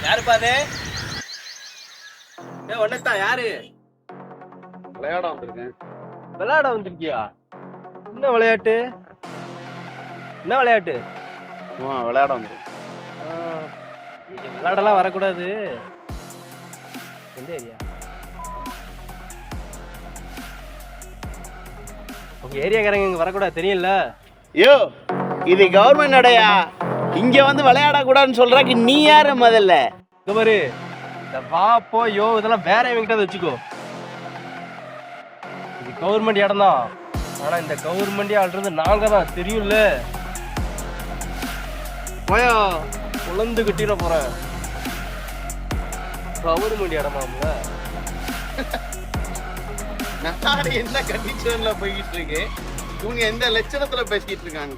யாருப்பா அது? ஒன்னத்தா யாரு? விளையாட வந்திருக்கேன். விளையாட வந்திருக்கியா? என்ன விளையாட்டு? என்ன விளையாட்டு? விளையாட வந்திருக்கேன். விளையாடலாம் வரக்கூடாது. எந்த ஏரியா? உங்க ஏரியாக்காரங்க இங்க வரக்கூடாது தெரியல. யோ, இது கவர்மெண்ட் அடையா? இங்க வந்து விளையாட கூடாதுன்னு சொல்றாக்கு நீ யாரு முதல்ல? இங்க பாரு, இந்த வாப்போ யோ இதெல்லாம் வேற என்கிட்ட வச்சுக்கோ. இது கவர்மெண்ட் இடம் தான். ஆனா இந்த கவர்மெண்ட் ஆள்றது நாங்க தான், தெரியும்ல. போயா உழந்து கட்டிட போறேன். கவர்மெண்ட் இடமாம்ல. நான் என்ன கண்டிஷன்ல போய்கிட்டு இருக்கேன், இவங்க எந்த லட்சணத்துல பேசிட்டு இருக்காங்க?